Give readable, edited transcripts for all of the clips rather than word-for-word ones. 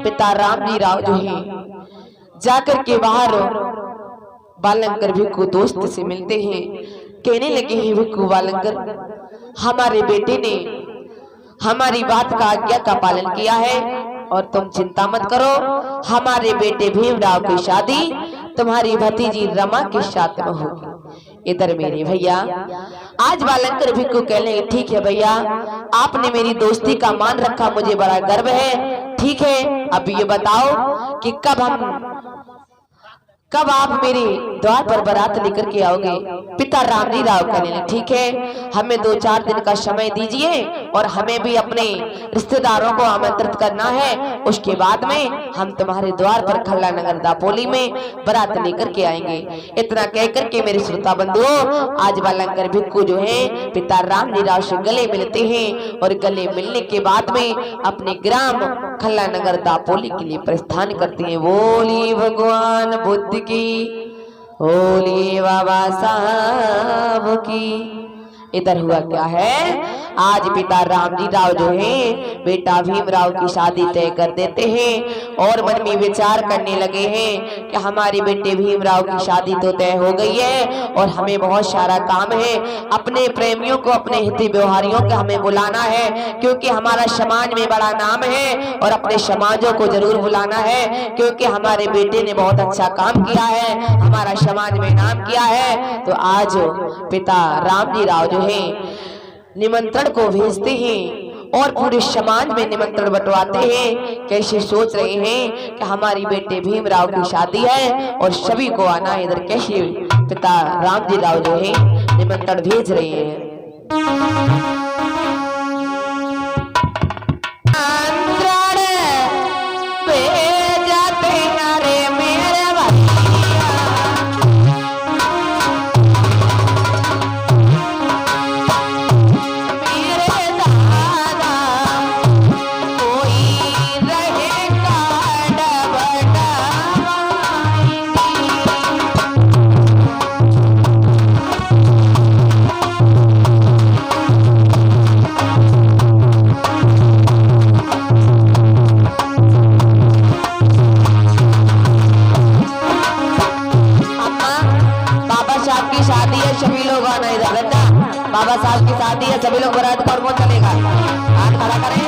पिता राम जी राव जो है जाकर के बाहर बालंकर भिक्खु दोस्त से मिलते हैं। कहने लगे हैं भिक्खु बालंकर, हमारे बेटे ने हमारी बात का आज्ञा का पालन किया है और तुम चिंता मत करो, हमारे बेटे भीमराव की शादी तुम्हारी भतीजी रमा के साथ में होगी। इधर मेरे भैया आज बालंकर भिक्खु कहने लगे, ठीक है भैया, आपने मेरी दोस्ती का मान रखा, मुझे बड़ा गर्व है। ठीक है, अब ये बताओ कि कब आप मेरे द्वार पर बारात लेकर के आओगे। पिता राम जी राव कहने लगे, ठीक है, हमें 2-4 दिन का समय दीजिए और हमें भी अपने रिश्तेदारों को आमंत्रित करना है। उसके बाद में हम तुम्हारे द्वार पर खल्ला नगर दापोली में बारात लेकर के आएंगे। इतना कहकर के मेरे श्रोता बंधुओं, आज बालंकर भिक्खु जो है पिता राम जी राव से गले मिलते हैं और गले मिलने के बाद में अपने ग्राम खल्ला नगर दापोली के लिए प्रस्थान करते हैं। बोली भगवान बुद्ध की, बोली बाबा साहब की। इधर हुआ क्या है, आज पिता राम जी राव जो है बेटा भीमराव की शादी तय कर देते हैं और मन में विचार करने लगे हैं कि हमारे बेटे भीमराव की शादी तो तय हो गई है और हमें बहुत सारा काम है, अपने प्रेमियों को, अपने हित व्यवहारियों को हमें बुलाना है, क्योंकि हमारा समाज में बड़ा नाम है और अपने समाजों को जरूर बुलाना है, क्योंकि हमारे बेटे ने बहुत अच्छा काम किया है, हमारा समाज में नाम किया है। तो आज पिता राम जी राव जो है निमंत्रण को भेजते हैं और पूरे समाज में निमंत्रण बंटवाते हैं। कैसे सोच रहे हैं कि हमारी बेटे भीमराव की शादी है और सभी को आना है। इधर कैसे पिता राम जी राव जो है निमंत्रण भेज रहे हैं। बाबा साहब की शादी है, सभी लोग बारात पर कौन चलेगा? हाथ खड़ा करें।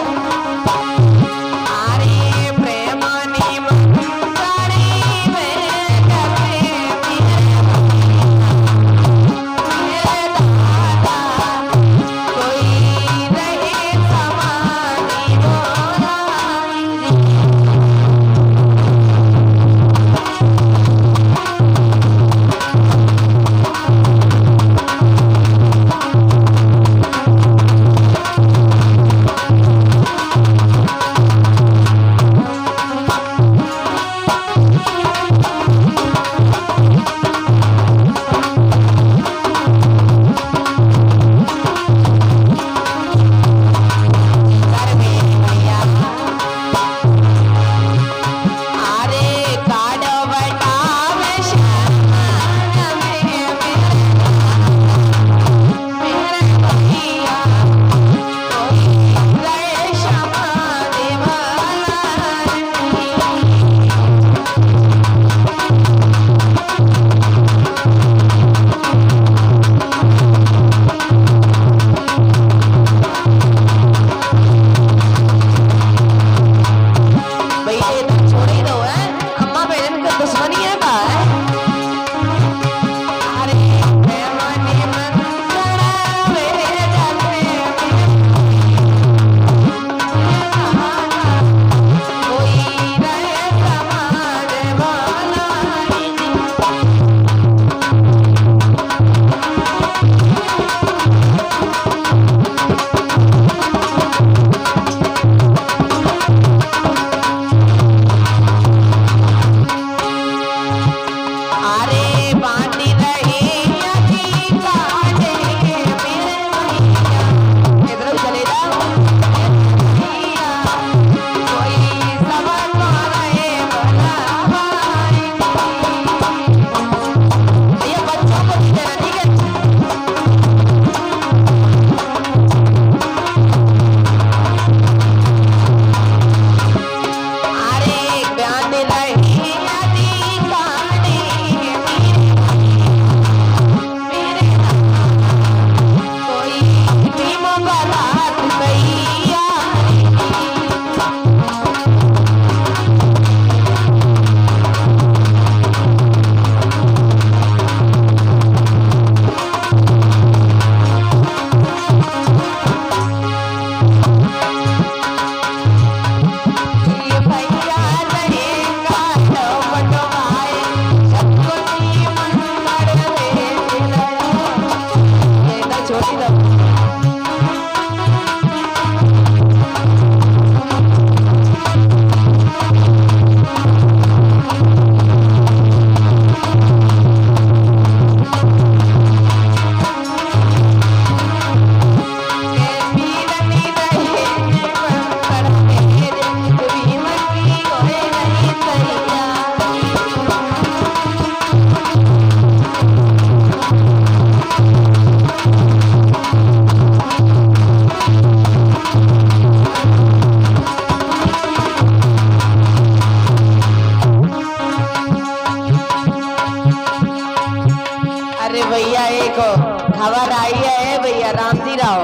खबर आई है भैया राम जी राव,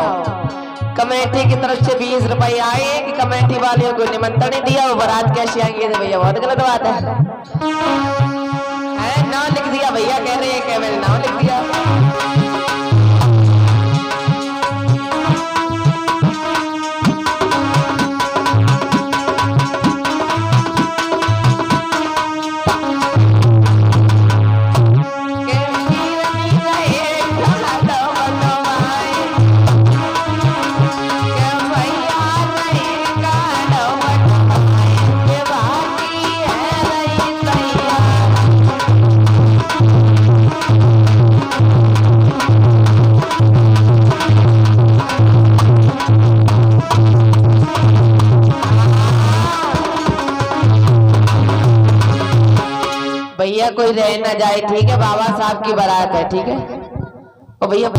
कमेटी की तरफ से 20 रुपए आए कि कमेटी वालों को निमंत्रण नहीं दिया, वो बारात कैसे आएंगे भैया, बहुत गलत बात है नाम लिख दिया भैया, कह रहे हैं क्या मैंने नाम लिख दिया। भैया कोई रह ना जाए, ठीक है, बाबा साहब की बारात है, ठीक है। और भैया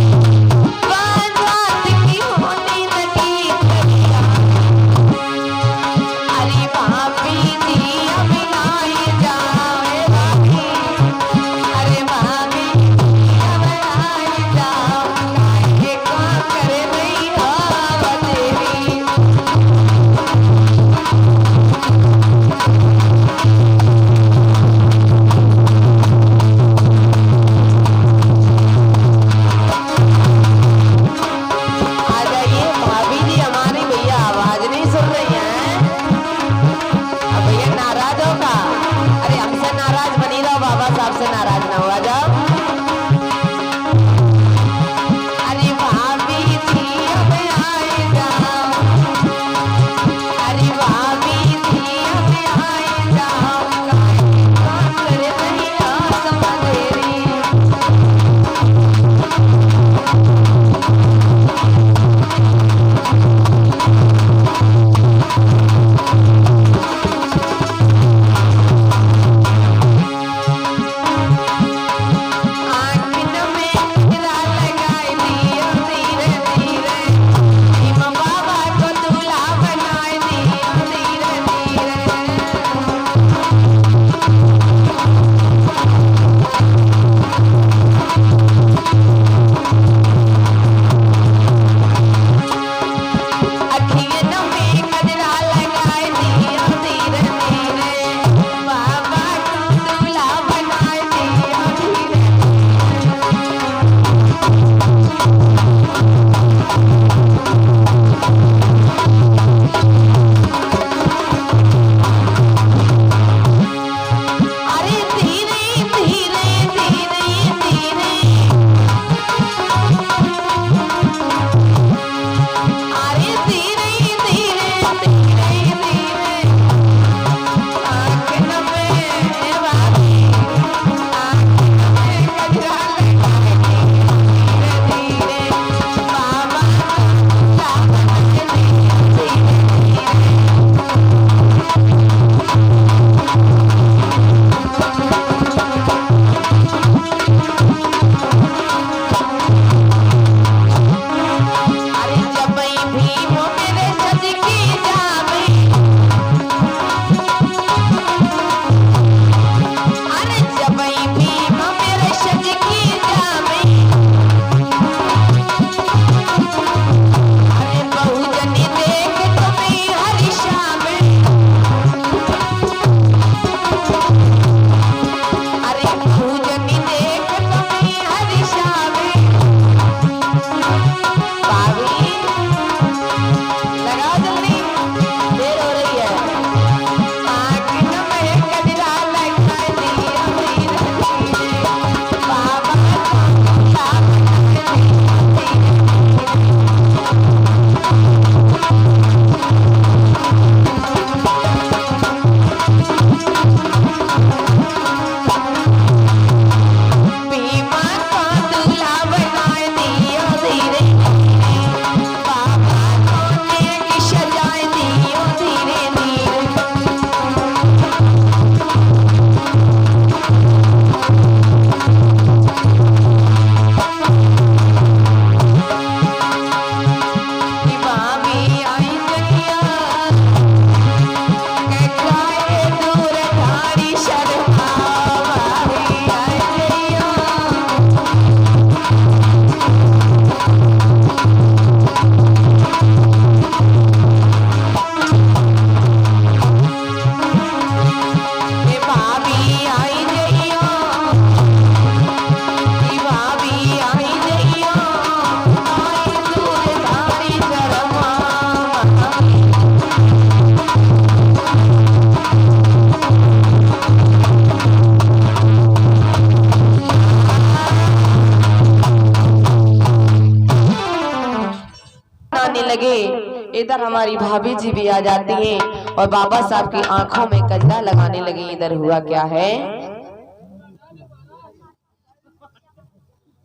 इधर हमारी भाभी जी भी आ जाती हैं और बाबा साहब की आंखों में कजरा लगाने लगी। इधर हुआ क्या है,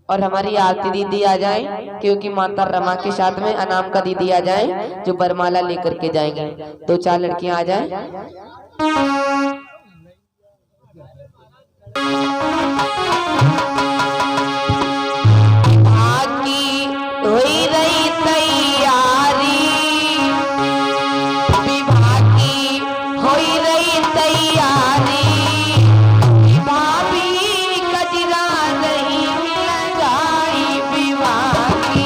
और हमारी आरती दीदी आ जाए, क्योंकि माता रमा के साथ में अनाम का दीदी आ जाए जो बरमाला लेकर के जाएंगे। दो चार लड़कियां आ जाए। हुई रही तैयारी, विवाह की हुई रही तैयारी, भाभी कजरा नहीं लगाई विवाह की।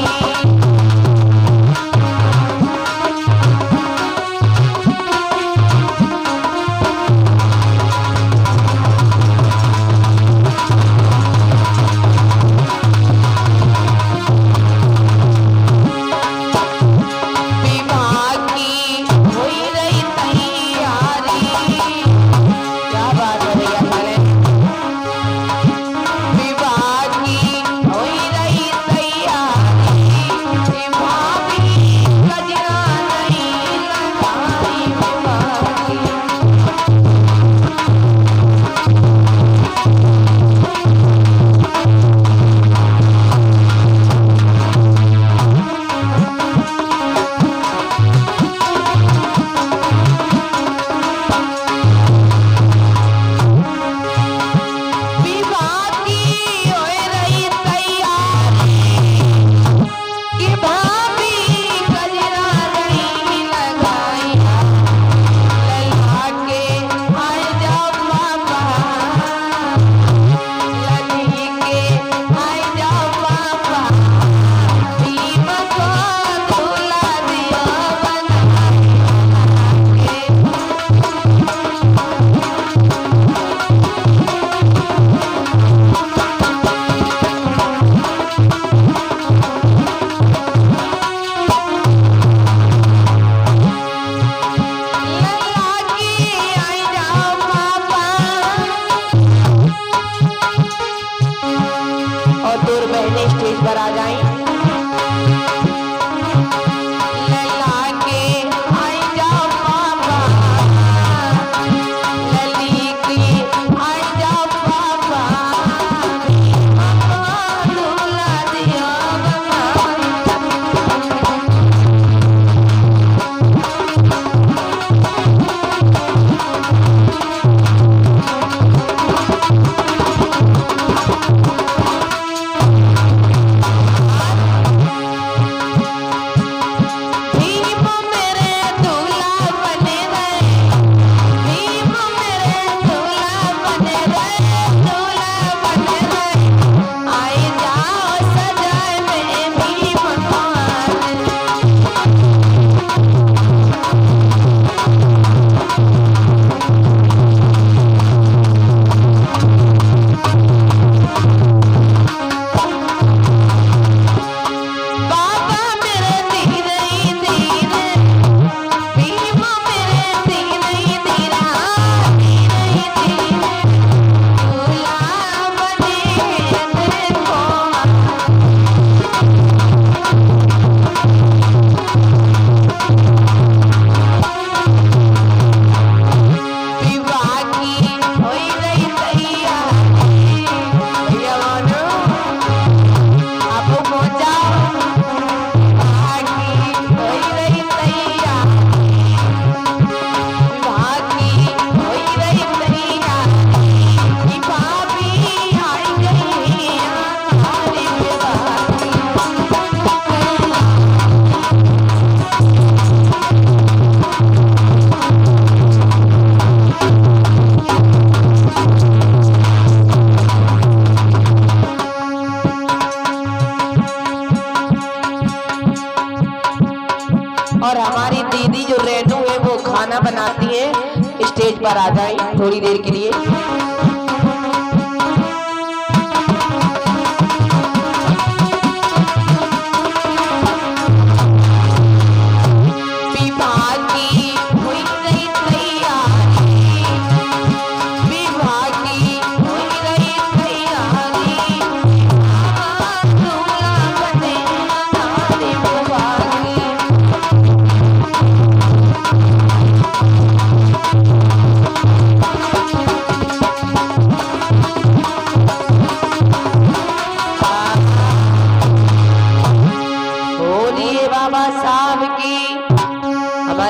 बनाती है स्टेज पर आ जाए थोड़ी देर के लिए।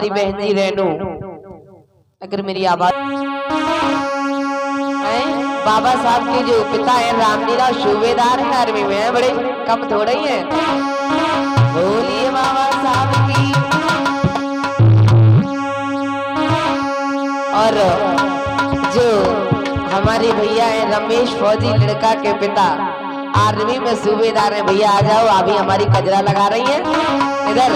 हमारी बहन जी रेनू, अगर मेरी आवाज बाबा साहब के जो पिता है रामलीला सूबेदार है आर्मी में है, बड़े कम थोड़े ही है। बोलिए बाबा साहब की। और जो हमारे भैया है रमेश फौजी लड़का के पिता आर्मी में सूबेदार है, भैया आ जाओ, अभी हमारी कजरा लगा रही है इधर।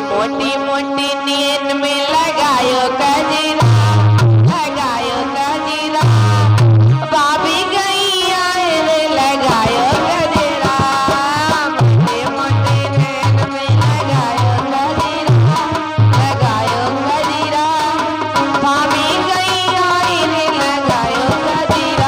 मोटी मोटी नींद में लगायो कजरा, लगायो कजरा, भाभी गई आए रे लगायो कजरा, मोटी मोटी नींद में लगायो कजरा, लगायो कजरा, भाभी गई आए रे लगायो कजरा।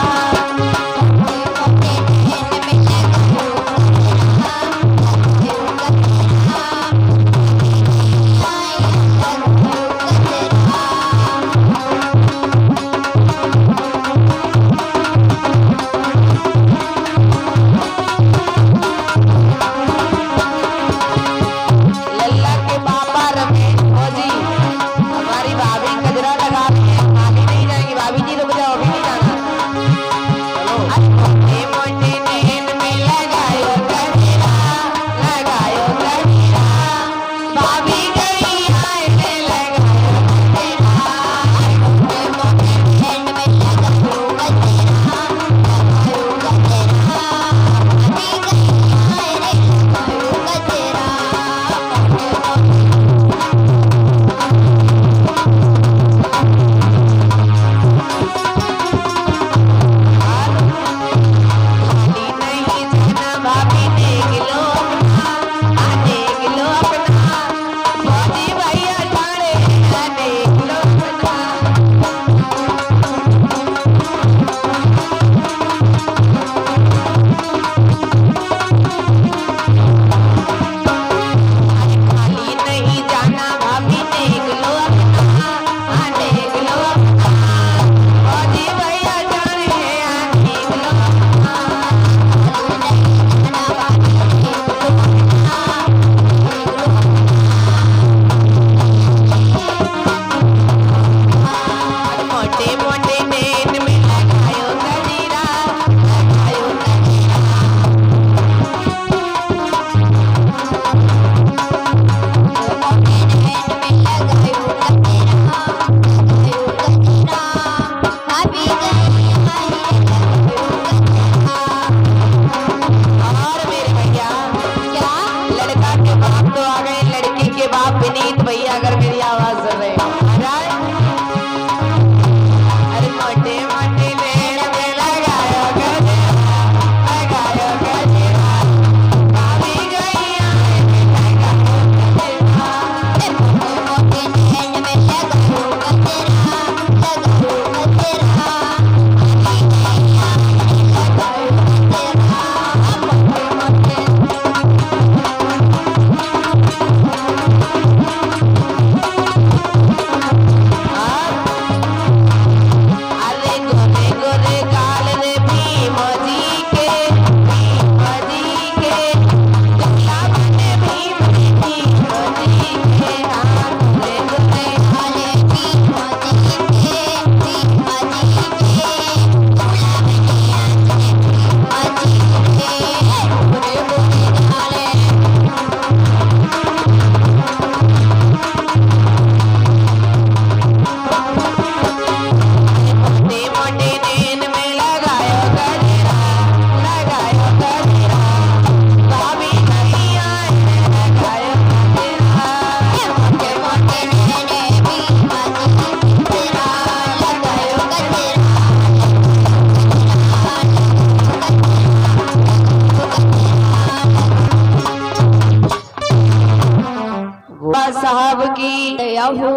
साहब की दया हो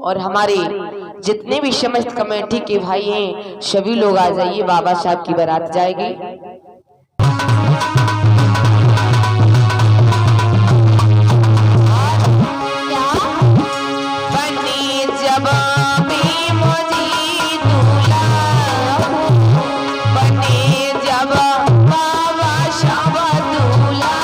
और हमारे जितने भी समस्त कमेटी के भाई हैं सभी लोग आ जाइए, बाबा साहब की बारात जाएगी। बाबा शाबा दूल्हा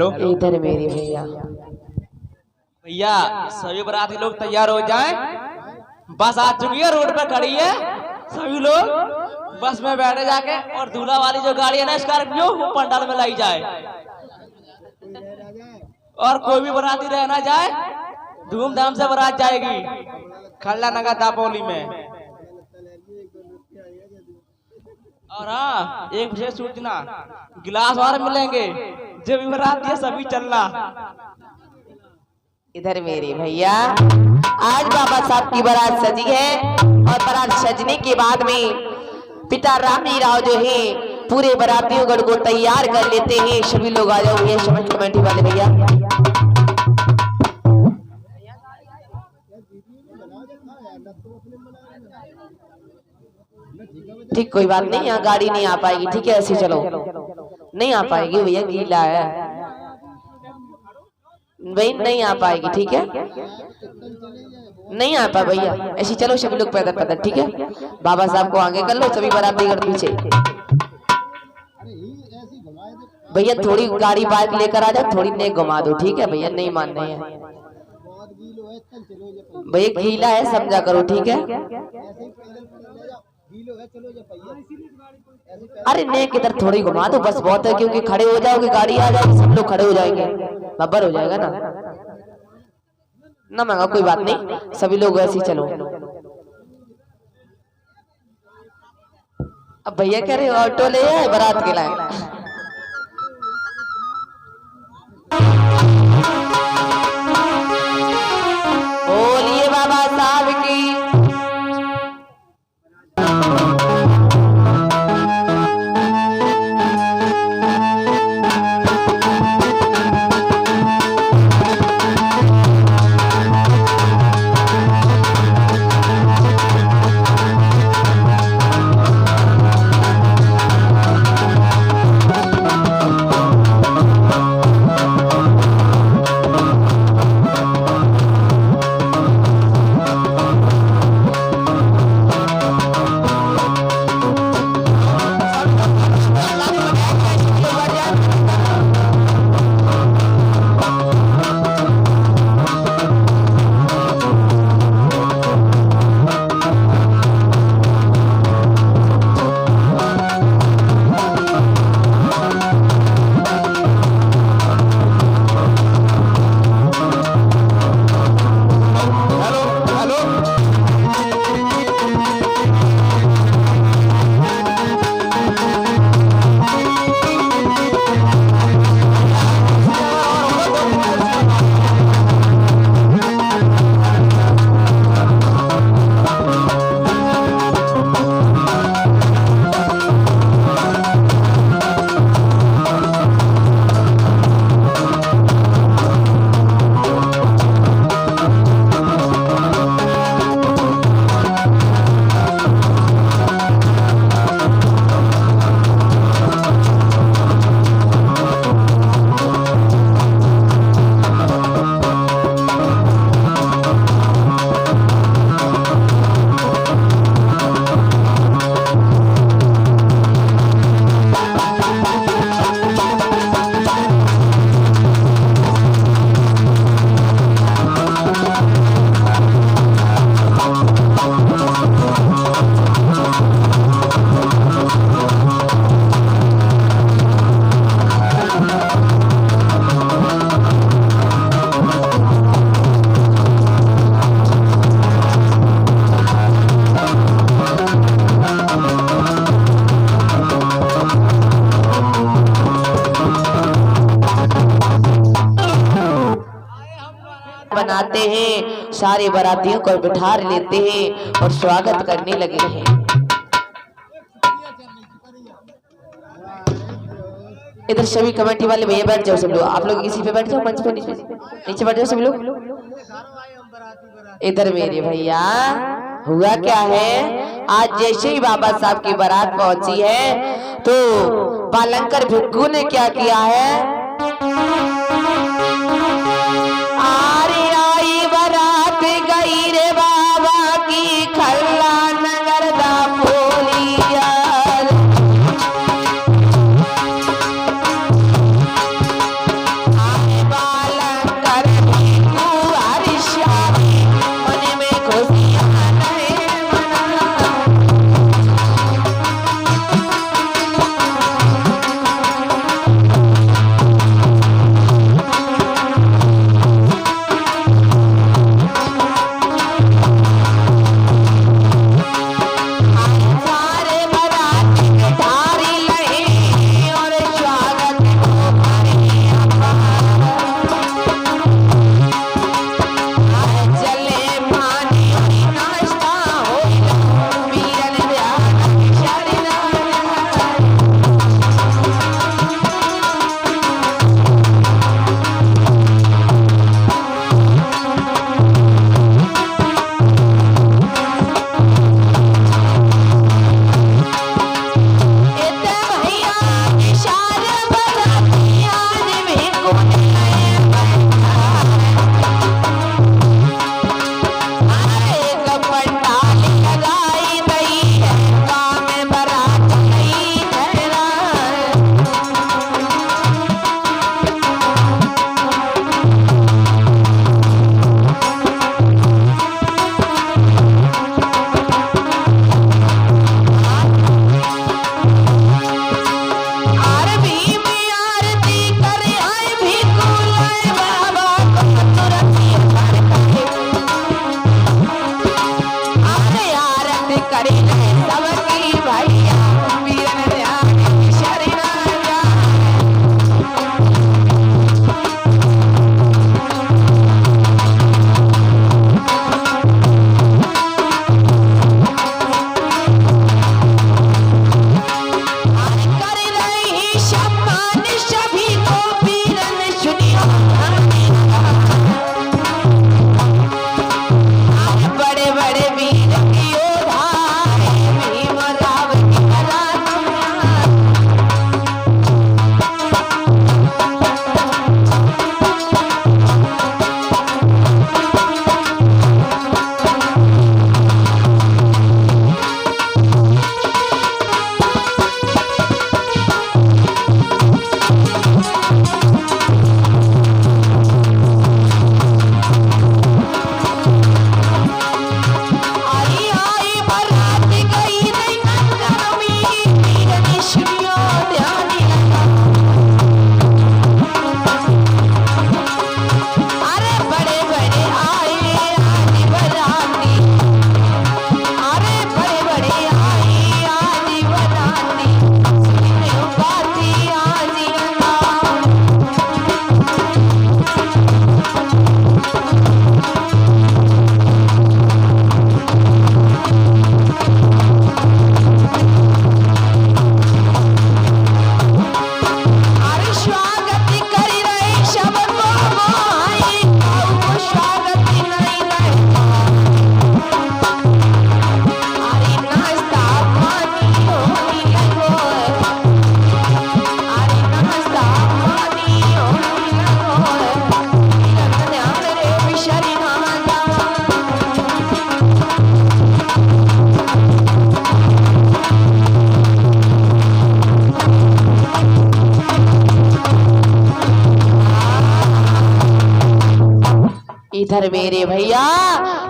हेलो इधर मेरे भैया। भैया सभी बाराती लोग तैयार हो जाएं, बस आ चुकी है, रोड पे खड़ी है। सभी लोग बस में बैठे जाके, और दूल्हा वाली जो गाड़ी है ना स्कॉर्पियो, वो पंडाल में लाई जाए, और कोई भी बाराती रह ना जाए। धूमधाम से बारात जाएगी खल्ला नगर दापोली में। और हाँ, एक विशेष सूचना, गिलास और मिलेंगे, जो भी बाराती है सभी चलना। इधर मेरे भैया, आज बाबा साहब की बारात सजी है, और बारात सजने के बाद में पिता रामजी राव जो है पूरे बारातियों गढ़ को तैयार कर लेते हैं। सभी लोग आ जाओगे समझ कमेटी वाले भैया। ठीक, कोई बात नहीं, यहाँ गाड़ी नहीं आ पाएगी, ठीक है, ऐसे चलो, नहीं आ पाएगी भैया, गीला है भाई, नहीं आ पाएगी, ठीक है, नहीं आ पाए भैया, ऐसे चलो सभी लोग पैदल पैदल, ठीक है। बाबा साहब को आगे कर लो, सभी बाराती गढ़ पीछे। भैया थोड़ी गाड़ी बाइक लेकर आ जाओ, थोड़ी नहीं घुमा दो, ठीक है भैया, नहीं मानने हैं भैया, गीला है समझा करो, ठीक है। अरे नहीं किधर थोड़ी घुमा दो बस, बहुत है, क्योंकि खड़े हो जाओगे, गाड़ी आ जाएगी, सब लोग खड़े हो जाएंगे, बब्बर हो जाएगा ना, ना महंगा, कोई बात नहीं, सभी लोग ऐसे ही चलो। अब भैया कह रहे ऑटो ले आए बारात के लाए। बोलिए बाबा साहब की। बनाते हैं, सारे बारातियों को बिठा लेते हैं और स्वागत करने लगे हैं। इधर सभी कमेटी वाले भैया बैठ जाओ, सब लोग आप लोग इसी पे बैठ जाओ, मंच पे नीचे बैठ जाओ सभी लोग। इधर मेरे भैया, हुआ क्या है, आज जैसे ही बाबा साहब की बारात पहुंची है तो पालंकर भिक्खू ने क्या किया है, आरी आई बारात गई रे बाबा की खल्ला नगर दापोली यार। इधर मेरे भैया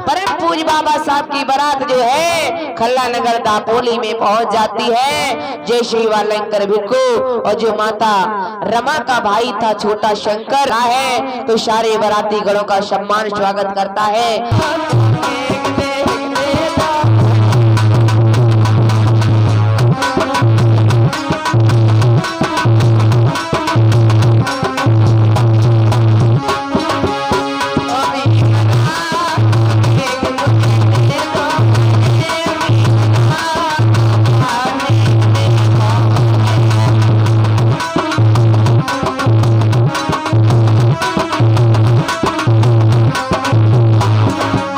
परम पूज बाबा साहब की बारात जो है खल्ला नगर दापोली में पहुंच जाती है। जय श्री वालंकर भिक्खू और जो माता रमा का भाई था छोटा शंकर है तो सारे बाराती गणों का सम्मान स्वागत करता है।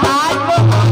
आज वो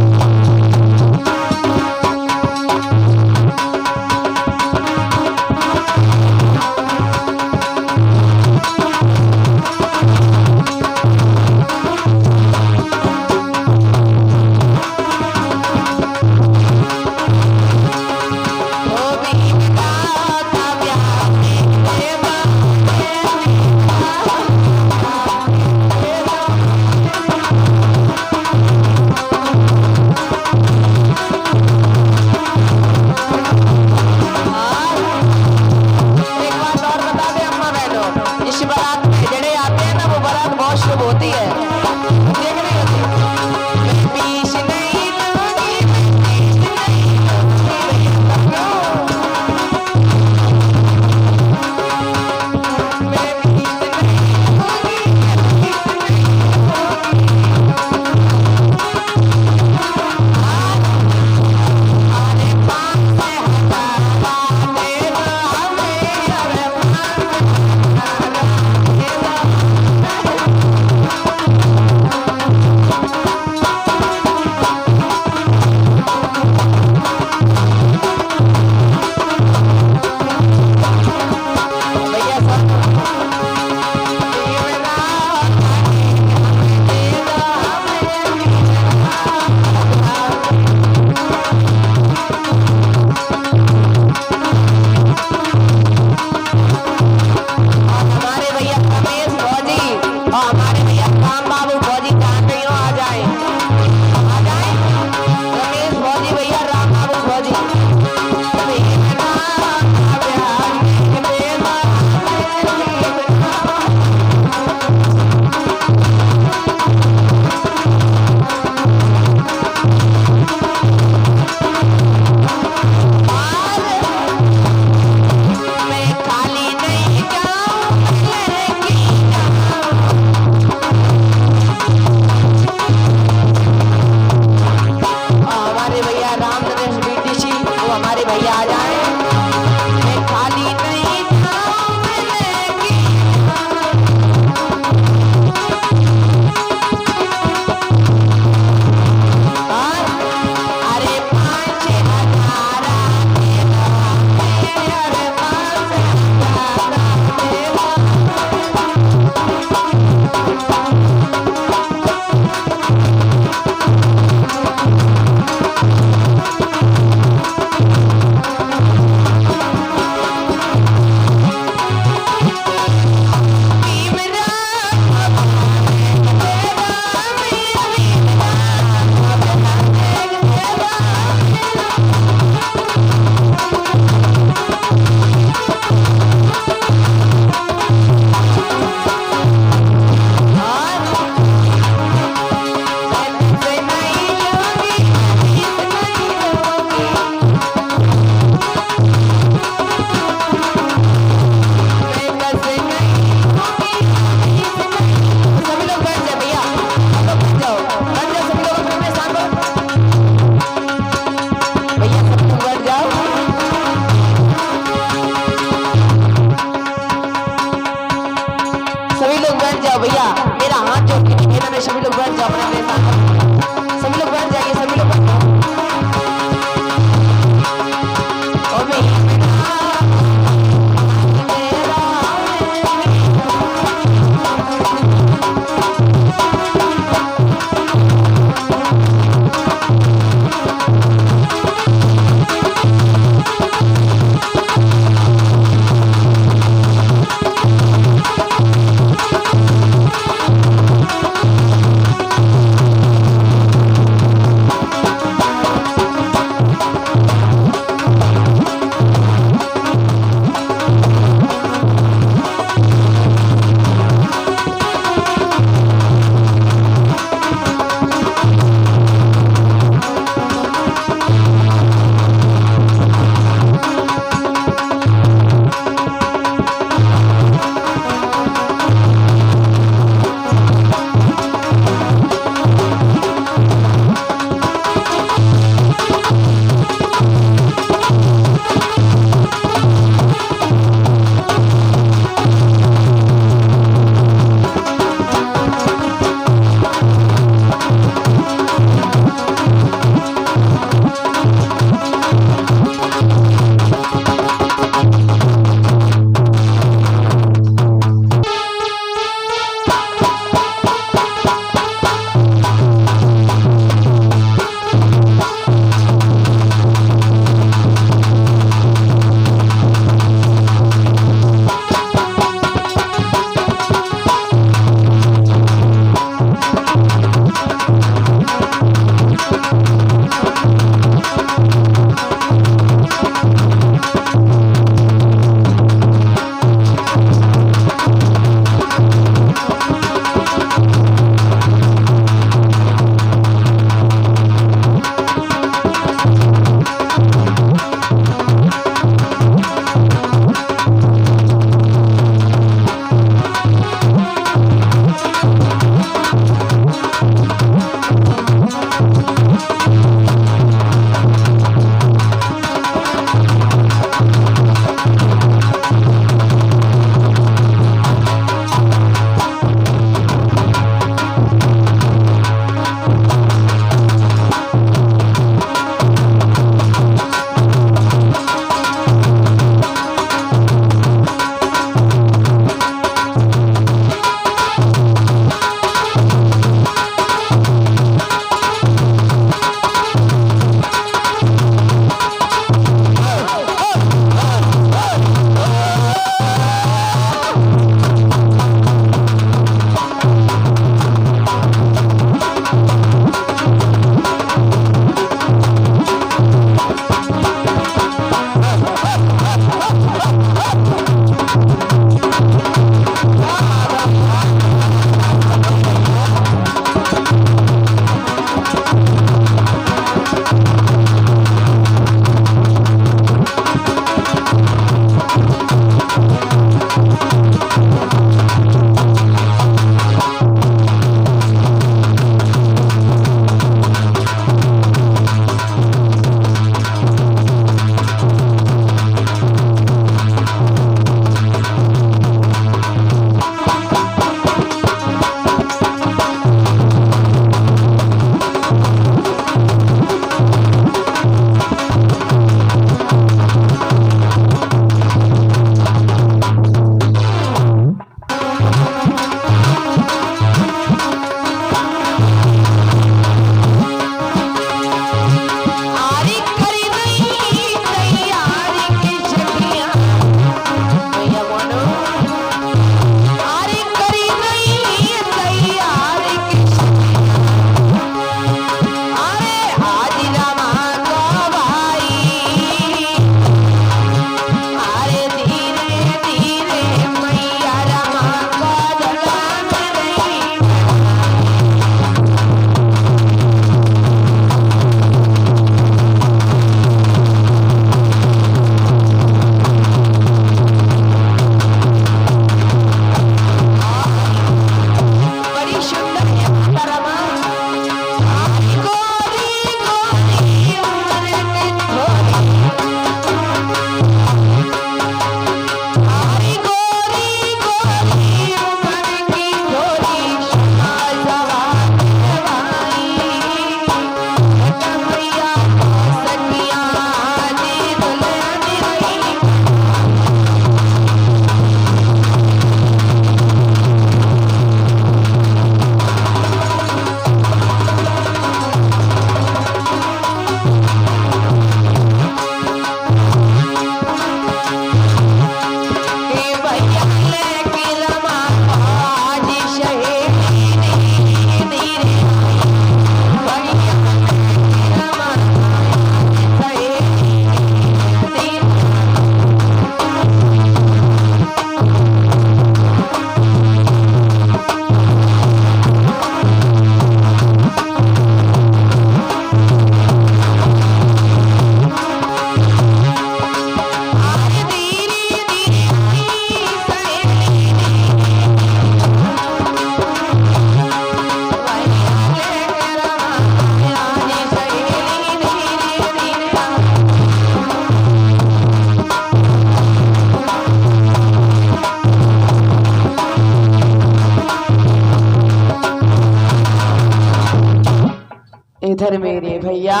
इधर मेरे भैया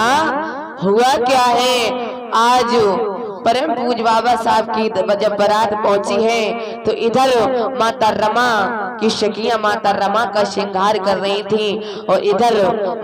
हुआ क्या है, आज परम पूज बाबा साहब की जब बारात पहुंची है तो इधर माता रमा की शकियां माता रमा का श्रृंगार कर रही थी, और इधर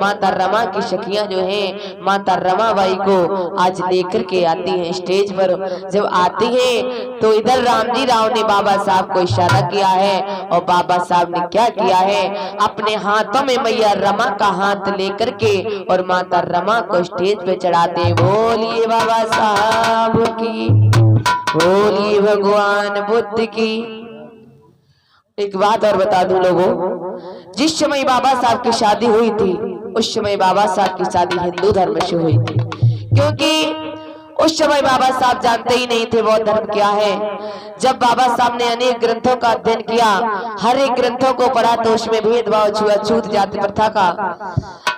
माता रमा की शकियां जो है माता रमा बाई को आज लेकर के आती हैं स्टेज पर। जब आती है तो इधर रामजी राव ने बाबा साहब को इशारा किया है, और बाबा साहब ने क्या किया है, अपने हाथों में मैया रमा का हाथ लेकर के और माता रमा को स्टेज पे चढ़ाते। बोलिए बाबा साहब की, बोलिए भगवान बुद्ध की। एक बात और बता दूं लोगों, जिस समय बाबा साहब की शादी हुई थी उस समय बाबा साहब की शादी हिंदू धर्म से हुई थी, क्योंकि उस समय बाबा साहब जानते ही नहीं थे बौद्ध धर्म क्या है। जब बाबा साहब ने अनेक ग्रंथों का अध्ययन किया, हर एक ग्रंथों को पढ़ा तो उसमें भेदभाव छूत जाति प्रथा का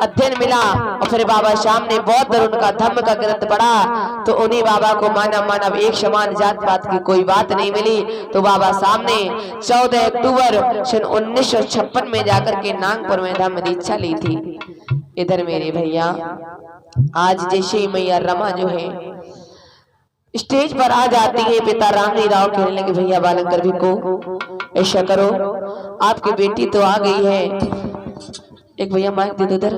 अध्ययन मिला, और फिर बाबा साहब ने बौद्ध और उनका धर्म का ग्रंथ पढ़ा तो उन्हीं बाबा को मानव एक समान जात पात की कोई बात नहीं मिली। तो बाबा साहब ने 14 अक्टूबर सन 1956 में जाकर के नागपुर में धर्म दीक्षा ली थी। इधर मेरे भैया आज जैसे ही मैया रमा जो है स्टेज पर आ जाती है, पिता रामजी राव कहने लगे भैया बालंकर भी को ऐसा करो, आपकी बेटी तो आ गई है। एक भैया माइक दे दो इधर।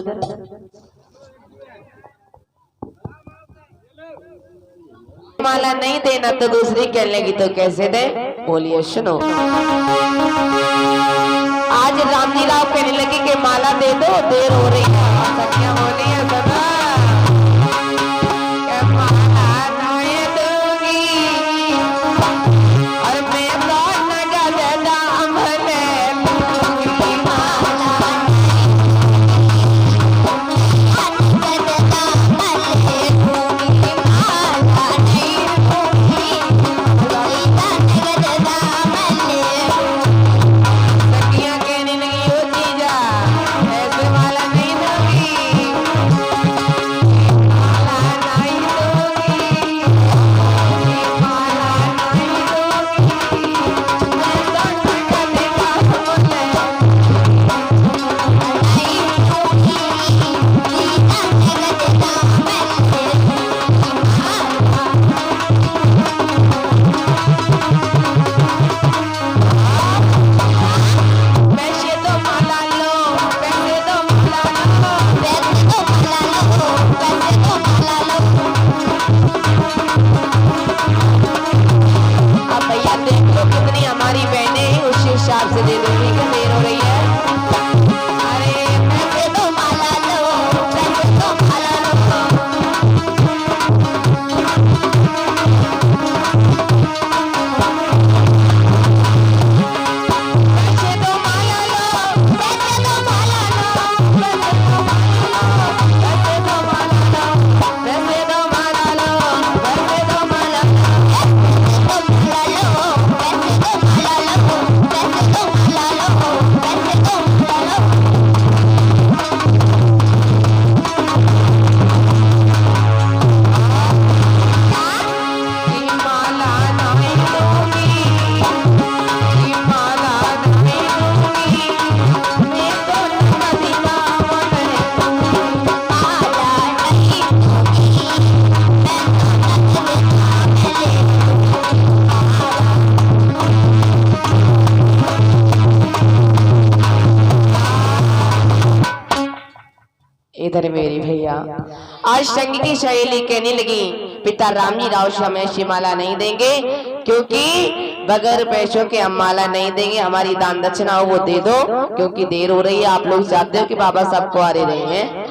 माला नहीं देना तो दूसरी कहने लगी तो कैसे दे। बोलिए सुनो, आज रामजी राव कहने लगे कि माला दे दो, देर हो रही है, सखियां हो रही है सदा। इधर मेरी भैया आज संग की सहेली कहने लगी पिता रामजी राव से हमें शिमाला नहीं देंगे, क्योंकि बगैर पैसों के हम माला नहीं देंगे, हमारी दान दक्षिणा हो वो दे दो, क्योंकि देर हो रही है। आप लोग चाहते हो कि बाबा साहब को आ रहे हैं,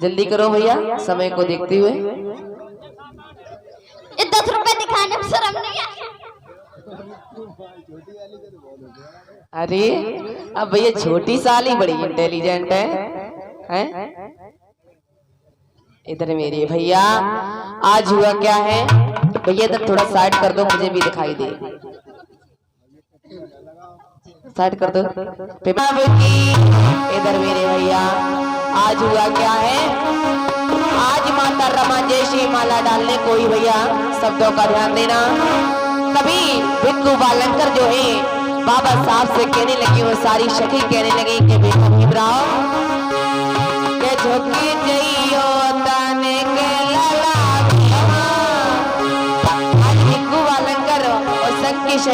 जल्दी करो भैया समय को देखते हुए। 10 रुपए दिखाने में शर्म नहीं है? अरे अब भैया छोटी साली बड़ी इंटेलिजेंट है? इधर मेरे भैया आज हुआ क्या है, भैया इधर थोड़ा साइड कर दो, मुझे भी दिखाई दे, साइड कर दो। इधर मेरे भैया आज हुआ क्या है, आज माता रमा जैसी माला डालने कोई भैया शब्दों का ध्यान देना, तभी भिक्खू बालंकर जो है बाबा साहब से कहने लगी, वो सारी शकी कहने लगी कि बेटा भीमराव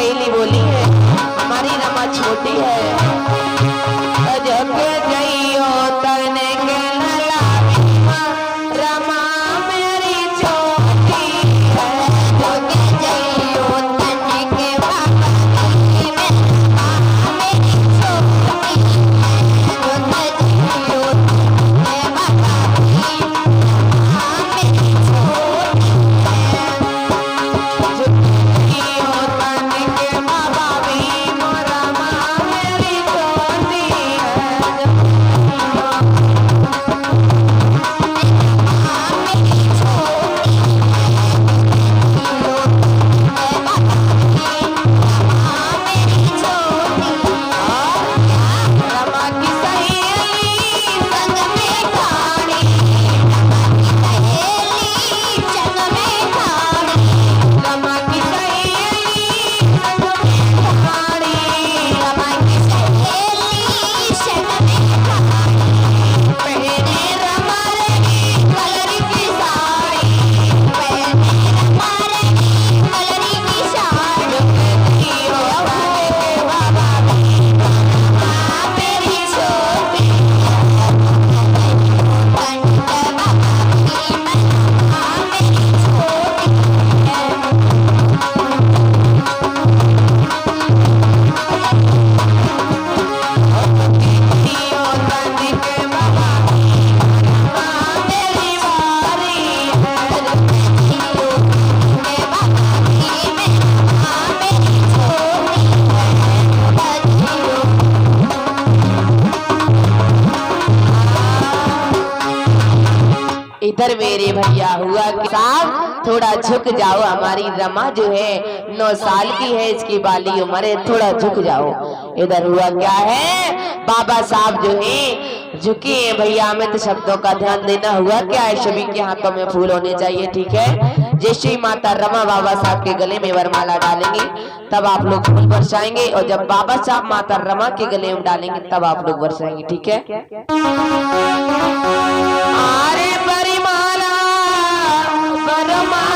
सहेली बोली है हमारी रमा छोटी है झुक जाइयो तने के नलावी माँ रमा मेरी छोटी है झुक जाइयो तने के बाबा की मैं माँ मेरी छोटी है झुक जाइयो तने बाबा की माँ मेरी छोटी है झुकियो तने के बाबा भी मोरा माँ मेरी छोटी है रमा की सहेली संग में खानी सहेली संग में खानी रमा की सहेली कहानी रमा की सहेली संग में खानी पहले रमा कलर की साड़ी पहने रमा कलर की साड़ी झुकियो तने के बाबा माँ मेरी छोटी तन के बाबा की माँ मेरी छोटी है झुकियो तने के बाबा माँ मेरी वारी है के बाबा की मैं माँ मेरी छोटी इधर मेरे भैया हुआ कि साहब थोड़ा झुक जाओ हमारी रमा जो है 9 साल की है इसकी बाली उम्र है थोड़ा झुक जाओ इधर हुआ क्या है बाबा साहब जो है झुके हैं भैया हमें तो शब्दों का ध्यान देना हुआ क्या है सभी के हाथों में फूल होने चाहिए ठीक है जैसे ही माता रमा बाबा साहब के गले में वरमाला डालेंगे तब आप लोग फूल बरसाएंगे और जब बाबा साहब माता रमा के गले में डालेंगे तब आप लोग बरसाएंगे ठीक है अरे परिमाला वरमाला